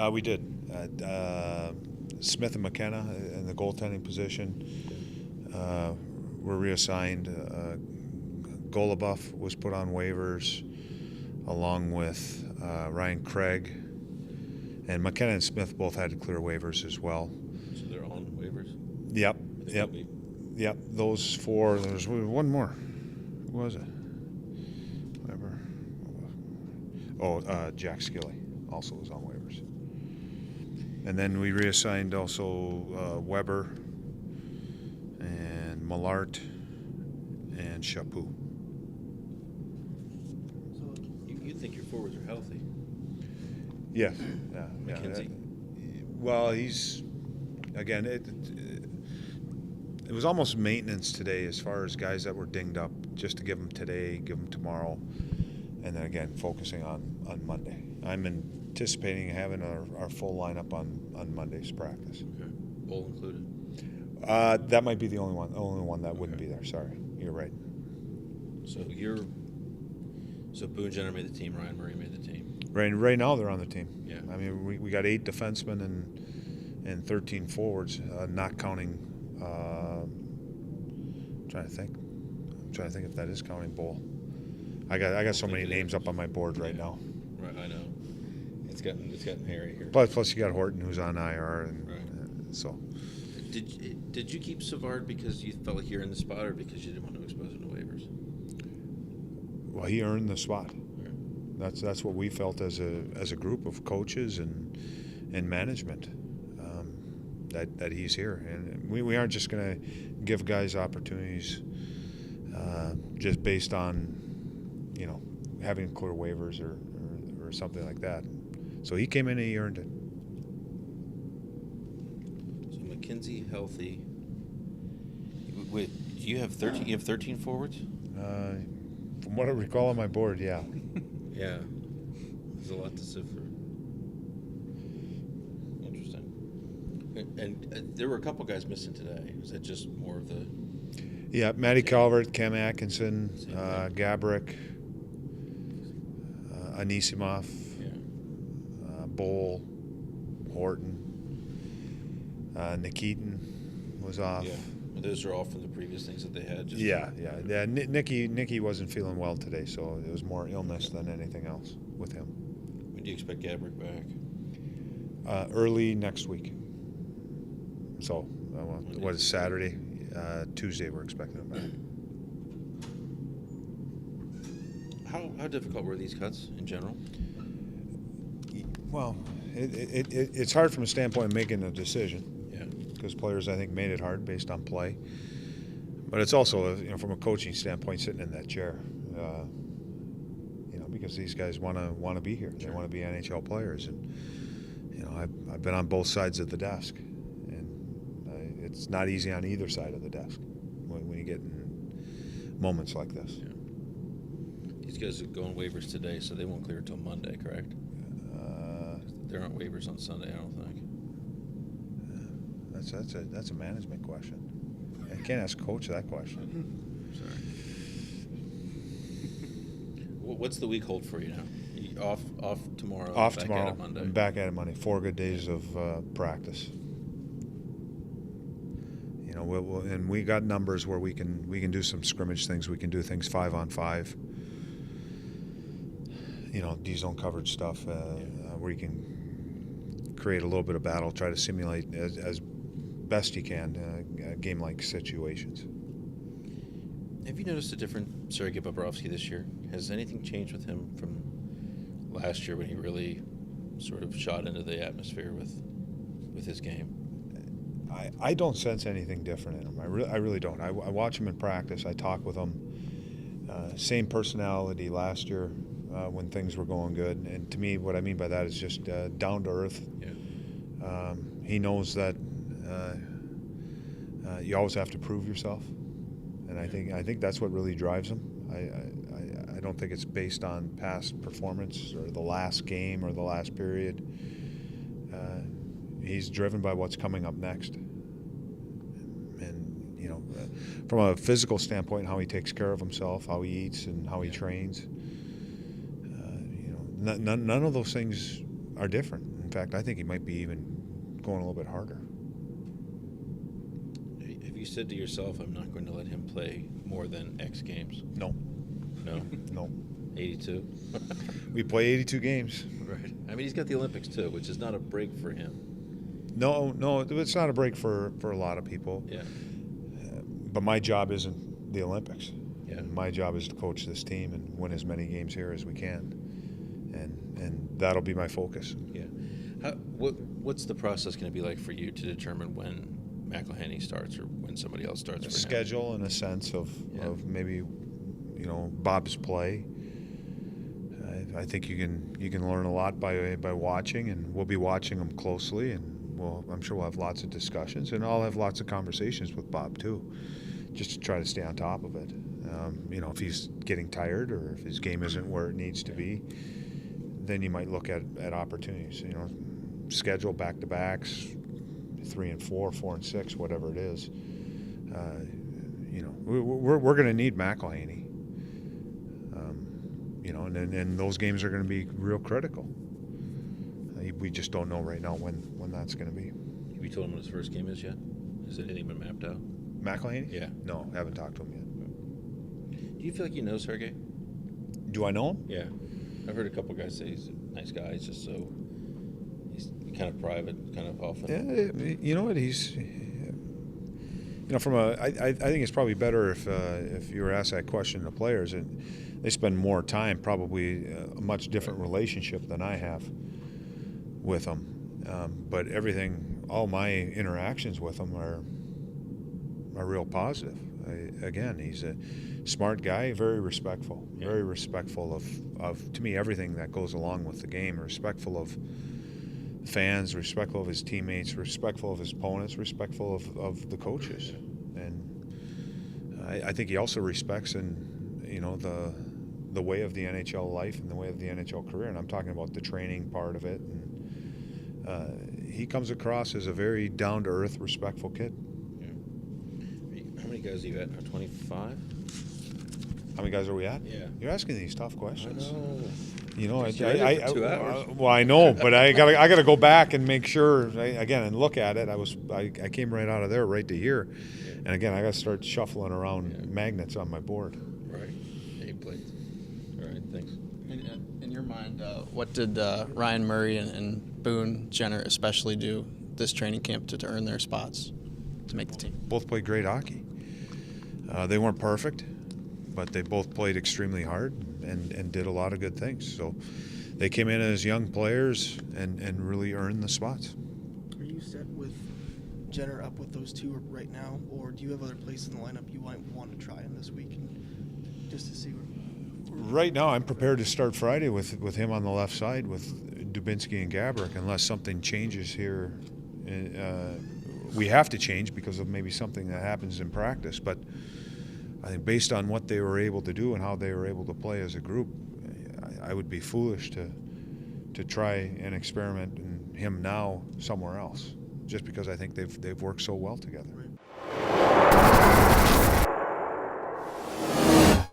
We did. Smith and McKenna in the goaltending position were reassigned. Goluboff was put on waivers along with Ryan Craig. And McKenna and Smith both had to clear waivers as well. So they're on waivers? Yep. Yep. Those four. There's one more. Who was it? Whatever. Oh, Jack Skilly also was on waivers. And then we reassigned also Weber and Millart and Chaput. So you think your forwards are healthy? Yes. Yeah. McKenzie? Well, he's again. It was almost maintenance today as far as guys that were dinged up, just to give them today, give them tomorrow, and then again focusing on Monday. I'm anticipating having our full lineup on Monday's practice. Okay. Bowl included? That might be the only one that wouldn't be there. Sorry, you're right. So Boone Jenner made the team. Ryan Murray made the team. Right now they're on the team. Yeah. I mean, we got 8 defensemen and 13 forwards, not counting. I'm trying to think if that is counting Bowl. I got so many names up on my board right now. Right, I know. It's gotten hairy here. Plus you got Horton who's on IR, and right. So. Did you keep Savard because you felt like you're in the spot, or because you didn't want to expose him to waivers? Well, he earned the spot. That's what we felt as a group of coaches and management, that he's here, and we aren't just going to give guys opportunities just based on having clear waivers or something like that. So he came in and he earned it. So McKenzie healthy. Wait, you have 13? You have 13 forwards? From what I recall on my board, yeah. Yeah, there's a lot to sift through. Interesting. And there were a couple guys missing today. Was that just more of the? Yeah, Matty Calvert, Cam Atkinson, Gabrick, Anisimov, Bowl, Horton, Nikitin was off. Yeah, well, those are all from the previous things that they had. Yeah. Nicky wasn't feeling well today, so it was more illness than anything else with him. When do you expect Gabrick back? Early next week. So, what is Saturday? Tuesday we're expecting him back. How difficult were these cuts in general? Well, it's hard from a standpoint of making a decision. Yeah. Because players, I think, made it hard based on play. But it's also, from a coaching standpoint, sitting in that chair. Because these guys want to be here. They want to be NHL players, and I've been on both sides of the desk, and it's not easy on either side of the desk when you get in moments like this. Yeah. These guys are going waivers today, so they won't clear until Monday, correct? There aren't waivers on Sunday, I don't think. That's a management question. I can't ask coach that question. Sorry. What's the week hold for you now? You off tomorrow. Off back tomorrow. At it Monday. And back at it Monday. 4 good days of practice. And we got numbers where we can do some scrimmage things. We can do things 5-on-5. D-zone coverage stuff where you can create a little bit of battle, try to simulate as best you can game-like situations. Have you noticed a different Sergei Bobrovsky this year? Has anything changed with him from last year when he really sort of shot into the atmosphere with his game? I don't sense anything different in him. I really don't. I watch him in practice. I talk with him. Same personality last year when things were going good. And to me, what I mean by that is just down to earth. Yeah. He knows that you always have to prove yourself, and I think that's what really drives him. I don't think it's based on past performance or the last game or the last period. He's driven by what's coming up next. And, from a physical standpoint, how he takes care of himself, how he eats, and how he trains, none of those things are different. In fact, I think he might be even going a little bit harder. Have you said to yourself, I'm not going to let him play more than X games? No. No? No. 82? We play 82 games. Right. I mean, he's got the Olympics too, which is not a break for him. No, it's not a break for a lot of people. Yeah. But my job isn't the Olympics. Yeah. My job is to coach this team and win as many games here as we can. And that'll be my focus. Yeah. What's the process going to be like for you to determine when McElhenney starts or when somebody else starts for him? Schedule in a sense of maybe, Bob's play. I think you can learn a lot by watching, and we'll be watching him closely, and I'm sure we'll have lots of discussions, and I'll have lots of conversations with Bob too, just to try to stay on top of it. If he's getting tired or if his game isn't where it needs to be, then you might look at opportunities. Schedule back-to-backs, 3 and 4, 4 and 6, whatever it is. We're going to need McElhenney. And those games are going to be real critical. We just don't know right now when that's going to be. Have you told him what his first game is yet? Has anything been mapped out? McElhenney? Yeah. No, haven't talked to him yet. Do you feel like you know Sergey? Do I know him? Yeah. I've heard a couple guys say he's a nice guy. He's just he's kind of private, kind of off. Yeah, you know what? He's, I think it's probably better if you were asked that question to players, and they spend more time, probably a much different relationship than I have with him. But all my interactions with him are real positive. Again, he's a smart guy, very respectful, very respectful of, to me, everything that goes along with the game, respectful of fans, respectful of his teammates, respectful of his opponents, respectful of the coaches. And I think he also respects the way of the NHL life and the way of the NHL career, and I'm talking about the training part of it. And he comes across as a very down-to-earth, respectful kid. Yeah. How many guys are you at now? 25? How many guys are we at? Yeah. You're asking these tough questions. I know. I 2 hours. Well, I know, but I gotta go back and make sure again and look at it. I came right out of there right to here, and again I got to start shuffling around magnets on my board. Right. Nameplate. All right. Thanks. In your mind, what did Ryan Murray and Boone Jenner especially do this training camp to earn their spots to make the team? Both played great hockey. They weren't perfect, but they both played extremely hard and did a lot of good things. So they came in as young players and really earned the spots. Are you set with Jenner up with those two right now, or do you have other places in the lineup you might want to try him this week just to see where? Right now, I'm prepared to start Friday with him on the left side with Dubinsky and Gaborik, unless something changes here. We have to change because of maybe something that happens in practice, but I think based on what they were able to do and how they were able to play as a group, I would be foolish to try and experiment in him now somewhere else, just because I think they've worked so well together. Right.